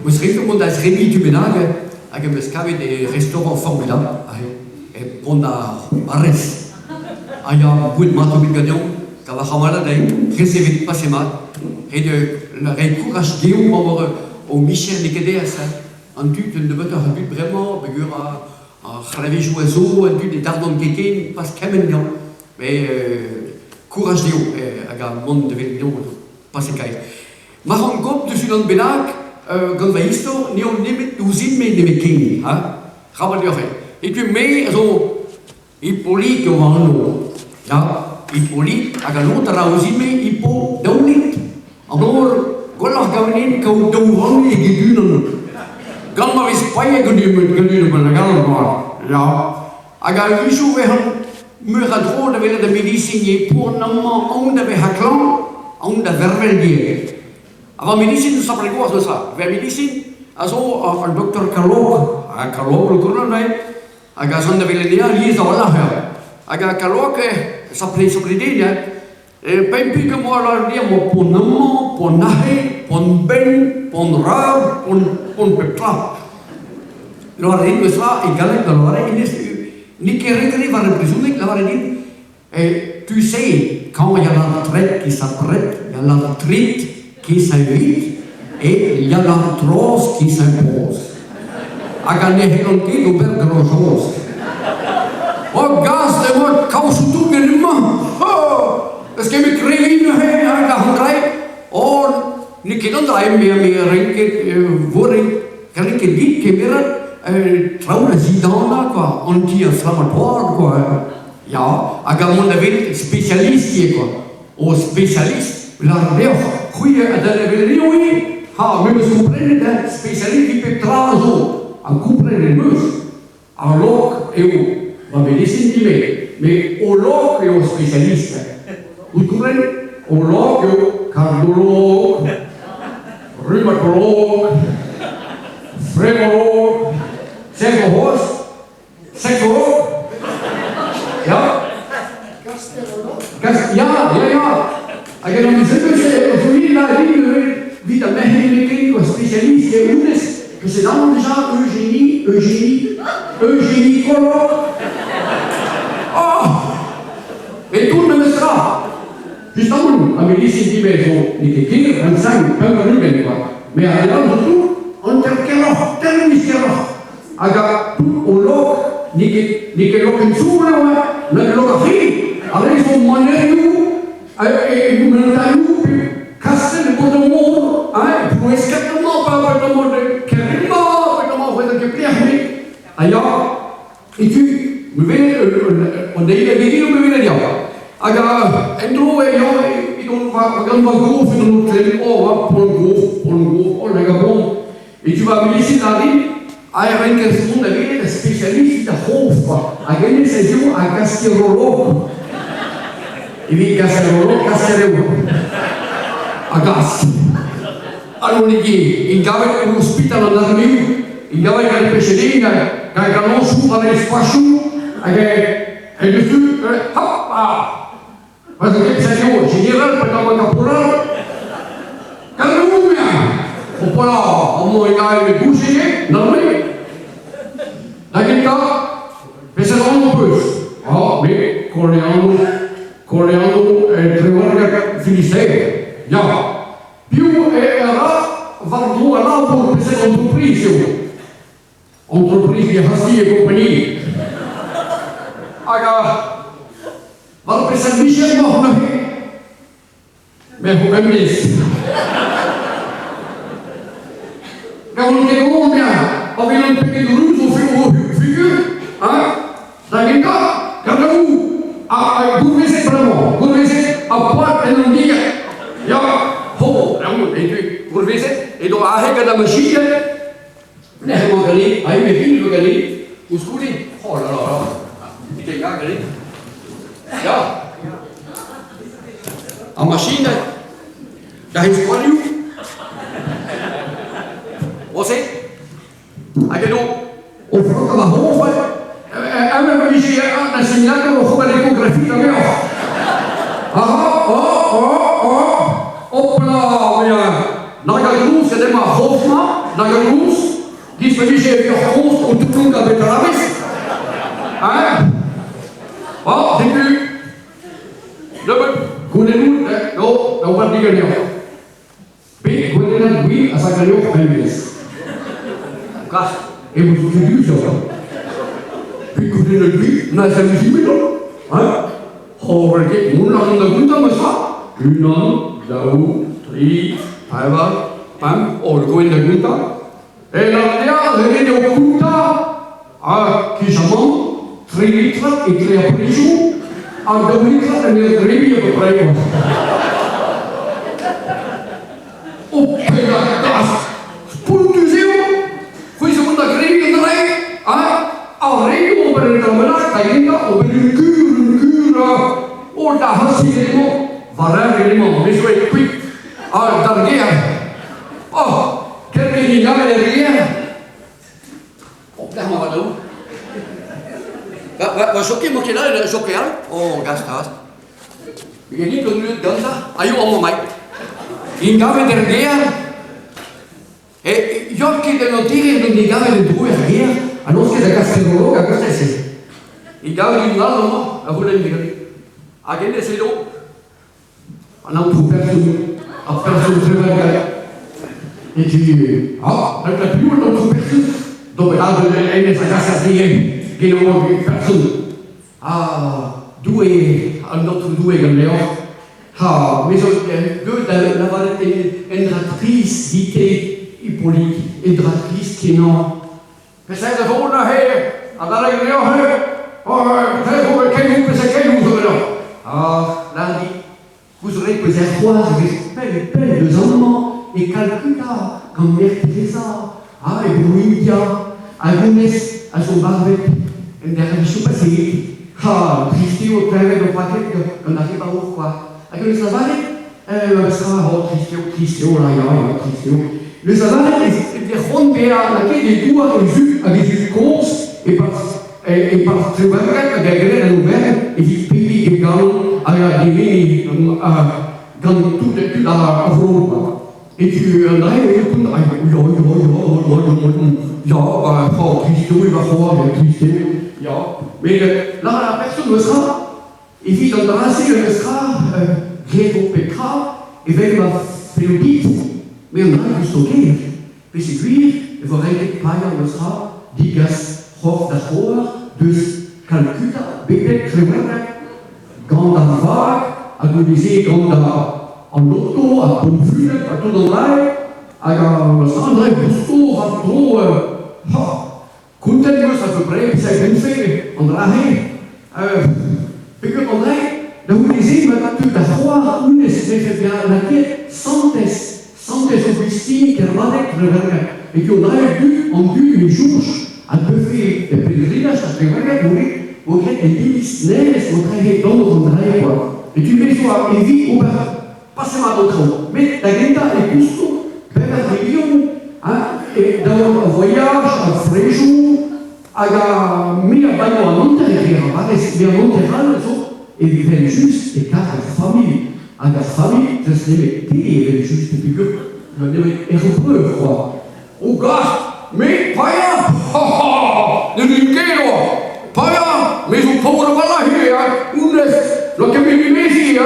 Vous savez, tout le monde a Rémi Duménag, avec des restaurants formidables, et on a Arès. Il y a beaucoup de matos de gagnants, qui va ramener des réserves de passer mal, et de courage Guillaume au Michel Nikédé, un tut de votre but vraiment, à Khalavi Jouazo, un tut des Dardon Kéké, parce qu'il y a mais courage Guillaume, avec un monde de Vélion, passer caille. Marron Gop de Sudan Benak, quand va isto, ni on n'aime d'usine mais n'aime qu'un, hein, rabattre. Et puis mais also Hippolyte au vano, ja, Hippolyte a l'autre a usine mais Hippo d'onit. Alors, gollah gavnin kau d'ouvran et gudunan. Quand ma vispaye gudunan ben la galma, ja. Aga visu vehan muradro de vela de medicine pour namma on de haklan, on de verveldier. Avant medicine, ça prend quoi ça? Vers medicine, also un docteur Kalok, un Kalok le colonel, a gazon de Velenia, lise dans la haie. A Kalok, ça plaît sur l'idée, et pas plus que moi, là, dire, moi, pour nom, pour nahe, pour ben, pour rare, pour petra. L'oreille de ça, et galère de l'oreille, ni qui récrée va représenter la l'oreille. Et tu sais, quand il y a la retraite qui s'apprête, il y a la retraite qui s'invite et il y a l'arthrose qui s'impose. A gagner Helonki ou perdre grand-chose. Oh, gaz de moi, cause tout gagnant. Oh, parce que me crée une haine à la rentrée. Oh, ni qui n'en a mais quelqu'un qui dit que mira trauma zidana quoi, anti-inflammatoire quoi. Ja, a gamon avait spécialiste quoi. Au spécialiste, la oui, mais vous comprenez, spécialiste qui peut trazo, à comprendre les muscles, à l'oc et au, va médecine mais au loc et au spécialiste. Vous comprenez? Au loc et au cardiologue, rhumatologue, phrégologue, sexologue, ja? Ja. Aga non mi sembra che la vita medica spécialiste et unes que c'est dans déjà eugénicologue. Oh! Et tout le sera. Justement, la médecine dit mais qui un sang, un ruben quoi. Mais alors tout on terkelo, aga au loc ni que loc en souvre la locafi, avec son manière et nous mentalou casser le bon de monde hein pour escapement pas de monde carrément comment faire que permis ailleurs et tu me vais on est il me vient dire aga entro et on va gros dans notre télé on va pour gros on est bon et tu vas me laisser la vie à rien que ce monde avec des spécialistes de hof à gagner ses yeux à gastro e vi casseremo a gas. Allora in gave un ospitalo da noi, in gave il pescedina, che non su alle squasciu, e dessus, hop, parce que c'est yo, général, pas dans le caporal. Calumnia. Au pala, au moins il est bouché, non mais. La guetta, mais c'est un peu. Ah, mais Coreano e Trevorga Filisteo. Ja. Più era vanno a lavoro per essere entreprise di Hassi e compagnie. Aga, vado per San Michel noch mais vous m'aimez. Quand on est combien, avec un paquet de roues au figure, hein, la guetta, regardez-vous. A gouvernez vraiment, gouvernez à part et non dire, ya, ho, et puis gouvernez et donc à hega la machine, ne pas gagner, à une ville de gagner, vous scouter, oh là là, il est gagné, ya, à machine, la histoire, vous savez, à quel au front de la hof. أنا بيجي أنا سيناك وخبر الإيكوغرافي تبعه. أوبلا يا ناقة الروس immer Hofmann, Lagerus, die ist für mich hier groß und du tun damit Rabis. Oh, c'est plus. Gunenun, no va a diga yo. Pe, Gunenan, oui, a sacarlo Elvis. Gas, hemos utilizado. Pe, Gunenan, oui, na sa visibilidad. Porque una ronda más va. Una, dos, tres, cuatro, pam, o el coin de gunta. Et la de oculta a qui chamon 3 litres et créa pour les jours. A 2 litres e grevi a peu près. O pedaço! Por dizeu, foi segunda grevi da lei, a rei o per trabalhar ainda o cura o da hasimo varare limo meso e qui a darguea. Oh, quer que ninguém me diga? Oh, lá uma vez. Wat zoek je? Moet je daar zoeken? Oh, gastas. Je niet doen nu dansen? Ayo, allemaal mij. In game der guerra. E io che devo dire non di game del due guerra, a non che da castellologa cosa è? I game di lado no, a voler dire. A che ne sei lo? A non tu perso il travaglio. E ti la più non tu perso. Dove la è nella casa di che non ho perso. Due al nostro due galleo. Mais deux d'avoir une dratrice d'ité Hippolyte, une dratrice qui non. Mais c'est de vous là, à la réunion, quel vous lundi, vous aurez peut-être voir avec belles enfants et Calcutta, comme Mère Teresa, et Bouindia, à Gounès, à son barbecue, et derrière le passé, triste au travers de paquet qu'on arrive à voir quoi. Aquele Savane, Tristeo, le Savane est rondé à laquelle les doigts avec du cons et par travailler avec la nouvelle et du pays et galon à la dîner dans toute la Europe. Et tu andrais et tu Tristeo, il va voir, Tristeo, mais là, la personne me sera. Et vit dans la race, le sera Grégo Petra, et avec ma Féodite, mais on a du stocker. Puis c'est cuir, et vous regardez pas, le sera, Digas, Hof, d'Achor, de Calcutta, Bébé, Crémère, Ganda Vague, agonisé, Ganda en auto, à Pomfule, à tout dans l'air, à le sera, André Busto, à trop, Contentieux à peu près, puis ça a été fait, André, Perché André, da un esempio da froid, une se bien laquelle Santes Augustine, qui est et qui ont dû une jour à deux filles de pèlerinage à Trévaga, auquel elle dit Nesnes, on travaille dans André, quoi. Et tu mets toi, et vit au bar, passez-moi d'autre. Mais la Genta est gusto, per la réunion, et dans un voyage à Fréjou, a mia bagno a Monterrey, a Monterrey, et vivait juste et quatre familles. À la famille, je se l'ai dit, juste figure, je l'ai heureux, quoi. Oh, gars, mais païen, ne l'inquiétez pas, païen, mais on peut voir là, lo che mi di Messi, e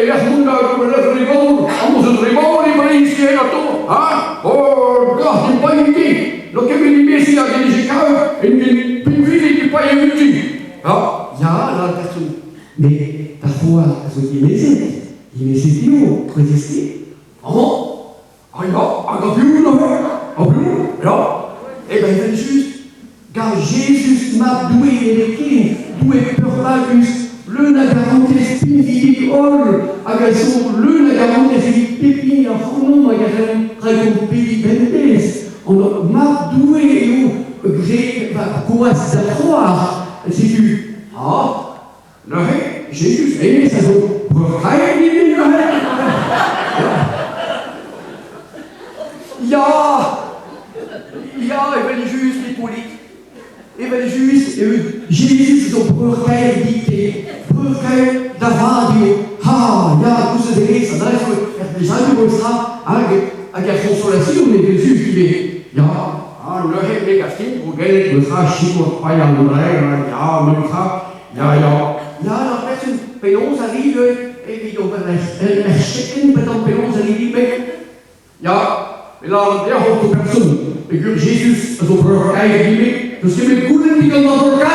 la seconda, come la tribuna, vamos a tribuna, e per insieme a tu, oh, gars, il païen qui. Lo che mi dimessi a Genicicao e mi pinfili di paesi. Ja, la personne. Mais parfois, elles sont dimessi più, resisté. Oh, ja, più, ja. Eh ben, il juste, car Jésus m'a doué les kings, doué Perlagus, le nagarante spinvidi ol, agasso, le nagarante pépini, a fournon, magasin, raconte bentes. On m'a doué ou j'ai quoi ça croire si tu non Jésus aimé ça pour il va juste Hippolyte il va juste Jésus son procès dicté procès d'avadio ya tout ce délire ça n'a pas déjà du bon ça avec la consolation de Jésus qui dit, ja, nu heb ik als kind gegeven, we gaan zien wat bij aan de rij, ja, maar we gaan, ja, dat mensen bij ons arrivent, et puis on va chacun peut bij ons arrivent, ja, we laten het heel hoog personen, ik wil Jezus als op haar eigen liefde, dus je bent goed en die kan dat voor